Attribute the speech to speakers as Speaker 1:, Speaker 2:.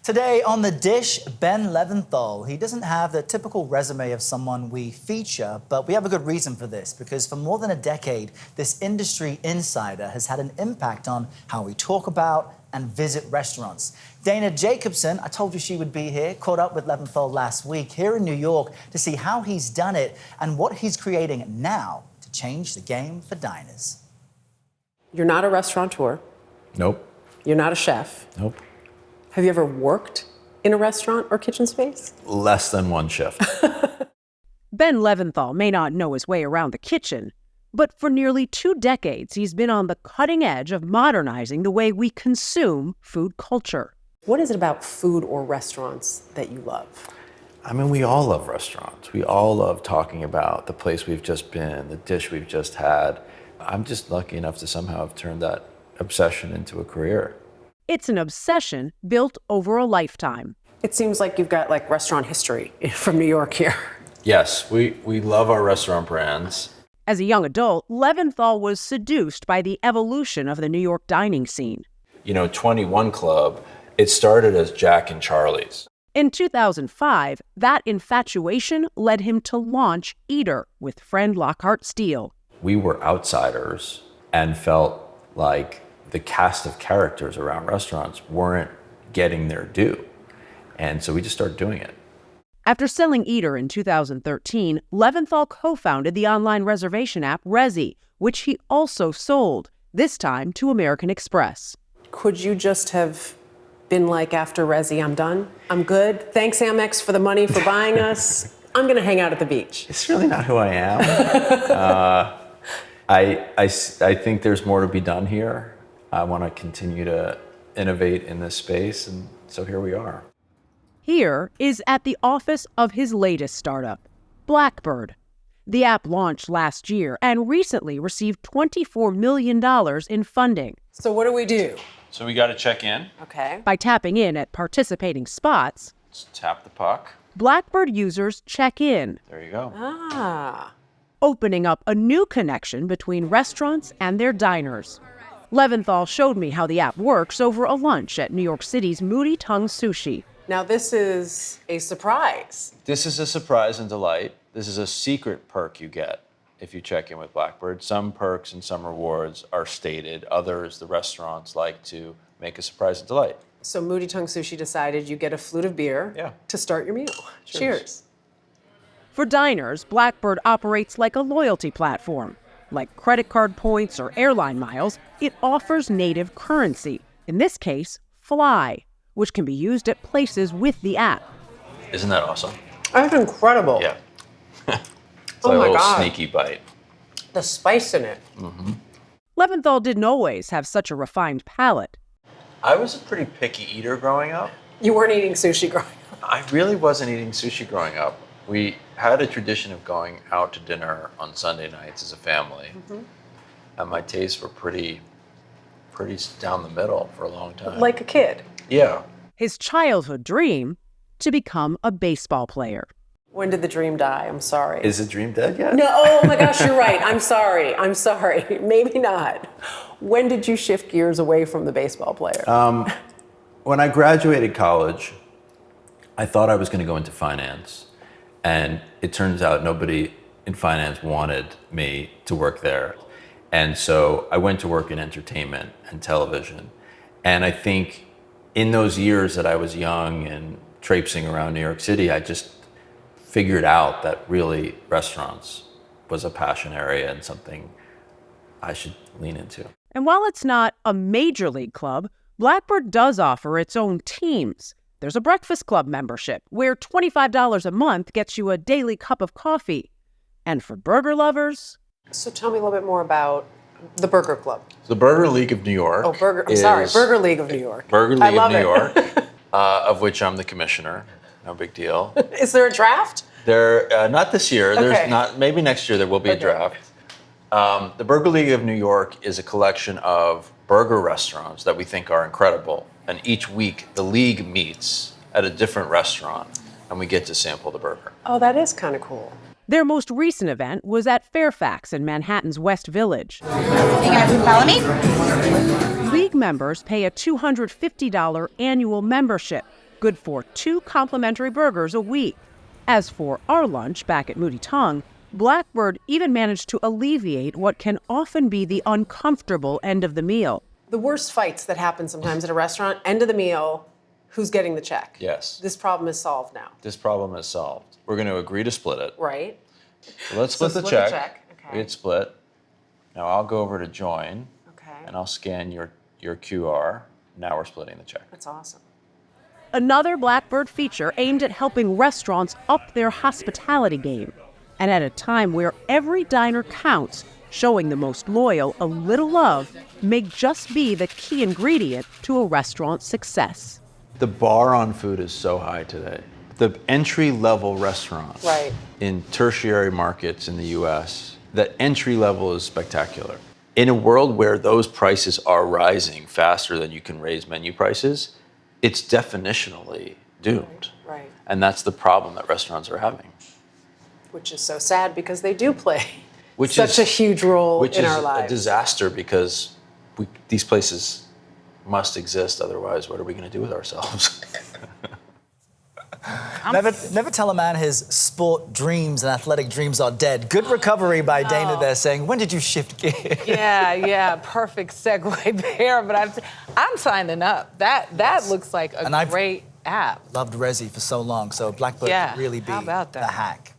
Speaker 1: Today on The Dish, Ben Leventhal. He doesn't have the typical resume of someone we feature, but we have a good reason for this, because for more than a decade, this industry insider has had an impact on how we talk about and visit restaurants. Dana Jacobson, I told you she would be here, caught up with Leventhal last week here in New York to see how he's done it and what he's creating now to change the game for diners.
Speaker 2: You're not a restaurateur.
Speaker 3: Nope.
Speaker 2: You're not a chef.
Speaker 3: Nope.
Speaker 2: Have you ever worked in a restaurant or kitchen space?
Speaker 3: Less than one shift.
Speaker 4: Ben Leventhal may not know his way around the kitchen, but for nearly 2 decades, he's been on the cutting edge of modernizing the way we consume food culture.
Speaker 2: What is it about food or restaurants that you love?
Speaker 3: I mean, we all love restaurants. We all love talking about the place we've just been, the dish we've just had. I'm just lucky enough to somehow have turned that obsession into a career.
Speaker 4: It's an obsession built over a lifetime.
Speaker 2: It seems like you've got like restaurant history from New York here.
Speaker 3: Yes, we love our restaurant brands.
Speaker 4: As a young adult, Leventhal was seduced by the evolution of the New York dining scene.
Speaker 3: 21 Club, it started as Jack and Charlie's.
Speaker 4: In 2005, that infatuation led him to launch Eater with friend Lockhart Steele.
Speaker 3: We were outsiders and felt like the cast of characters around restaurants weren't getting their due. And so we just started doing it.
Speaker 4: After selling Eater in 2013, Leventhal co-founded the online reservation app Resy, which he also sold, this time to American Express.
Speaker 2: Could you just have been like, after Resy, I'm done, I'm good, thanks Amex for the money for buying us, I'm gonna hang out at the beach?
Speaker 3: It's really not who I am. I think there's more to be done here. I want to continue to innovate in this space, and so here we are.
Speaker 4: Here is at the office of his latest startup, Blackbird. The app launched last year and recently received $24 million in funding.
Speaker 2: So what do we do?
Speaker 3: So we got to check in.
Speaker 2: Okay.
Speaker 4: By tapping in at participating spots,
Speaker 3: Let's tap the puck.
Speaker 4: Blackbird users check in,
Speaker 3: There you go.
Speaker 4: opening up a new connection between restaurants and their diners. Leventhal showed me how the app works over a lunch at New York City's Moody Tongue Sushi.
Speaker 2: Now this is a surprise.
Speaker 3: This is a surprise and delight. This is a secret perk you get if you check in with Blackbird. Some perks and some rewards are stated. Others, the restaurants like to make a surprise and delight.
Speaker 2: So Moody Tongue Sushi decided you get a flute of beer to start your meal. Cheers.
Speaker 4: For diners, Blackbird operates like a loyalty platform. Like credit card points or airline miles, it offers native currency, in this case, Fly, which can be used at places with the app.
Speaker 3: Isn't that awesome?
Speaker 2: That's incredible.
Speaker 3: Yeah. It's
Speaker 2: Oh
Speaker 3: like
Speaker 2: my
Speaker 3: a little
Speaker 2: God.
Speaker 3: sneaky bite.
Speaker 2: The spice in it.
Speaker 4: Leventhal didn't always have such a refined palate.
Speaker 3: I was a pretty picky eater growing up.
Speaker 2: You weren't eating sushi growing up.
Speaker 3: I really wasn't eating sushi growing up. We had a tradition of going out to dinner on Sunday nights as a family. And my tastes were pretty down the middle for a long time.
Speaker 2: Like a kid.
Speaker 3: Yeah.
Speaker 4: His childhood dream, to become a baseball player.
Speaker 2: When did the dream die? I'm sorry.
Speaker 3: Is the dream dead yet?
Speaker 2: No, oh my gosh, you're right. I'm sorry. Maybe not. When did you shift gears away from the baseball player?
Speaker 3: When I graduated college, I thought I was going to go into finance. And it turns out nobody in finance wanted me to work there. And so I went to work in entertainment and television. And I think in those years that I was young and traipsing around New York City, I just figured out that really restaurants was a passion area and something I should lean into.
Speaker 4: And while it's not a major league club, Blackbird does offer its own teams. There's a breakfast club membership where $25 a month gets you a daily cup of coffee. And for burger lovers...
Speaker 2: So tell me a little bit more about the Burger Club.
Speaker 3: The Burger League of New York.
Speaker 2: Oh, Burger League of New York.
Speaker 3: Burger League of New
Speaker 2: it.
Speaker 3: York, of which I'm the commissioner. No big deal.
Speaker 2: Is there a draft?
Speaker 3: Not this year.
Speaker 2: Okay.
Speaker 3: There's not. Maybe next year there will be a draft. The Burger League of New York is a collection of burger restaurants that we think are incredible. And each week, the league meets at a different restaurant, and we get to sample the burger.
Speaker 2: Oh, that is kind of cool.
Speaker 4: Their most recent event was at Fairfax in Manhattan's West Village.
Speaker 5: You guys can follow me?
Speaker 4: League members pay a $250 annual membership. good for 2 complimentary burgers a week. As for our lunch back at Moody Tongue, Blackbird even managed to alleviate what can often be the uncomfortable end of the meal.
Speaker 2: The worst fights that happen sometimes at a restaurant, end of the meal, who's getting the check?
Speaker 3: Yes.
Speaker 2: This problem is solved now.
Speaker 3: This problem is solved. We're going to agree to split it.
Speaker 2: Right.
Speaker 3: So let's split the check.
Speaker 2: Okay.
Speaker 3: It's split. Now I'll go over to join,
Speaker 2: Okay.
Speaker 3: and I'll scan your QR. Now we're splitting the check.
Speaker 2: That's awesome.
Speaker 4: Another Blackbird feature aimed at helping restaurants up their hospitality game. And at a time where every diner counts, showing the most loyal a little love may just be the key ingredient to a restaurant's success.
Speaker 3: The bar on food is so high today. The entry-level restaurant
Speaker 2: Right.
Speaker 3: in tertiary markets in the US, that entry level is spectacular. In a world where those prices are rising faster than you can raise menu prices, it's definitionally doomed.
Speaker 2: Right.
Speaker 3: And that's the problem that restaurants are having.
Speaker 2: Which is so sad because they do play
Speaker 3: Which
Speaker 2: such
Speaker 3: is-
Speaker 2: a huge role
Speaker 3: Which
Speaker 2: in
Speaker 3: is
Speaker 2: our
Speaker 3: a
Speaker 2: lives.
Speaker 3: disaster because these places must exist, otherwise what are we going to do with ourselves?
Speaker 1: Never tell a man his sport dreams and athletic dreams are dead. Good recovery by Dana there saying, when did you shift gears?
Speaker 5: Yeah, perfect segue there. But I'm signing up. That looks like a
Speaker 1: And I've
Speaker 5: great app.
Speaker 1: Loved Resi for so long, so Blackbird
Speaker 5: Yeah,
Speaker 1: could really be
Speaker 5: how about
Speaker 1: the
Speaker 5: that?
Speaker 1: hack.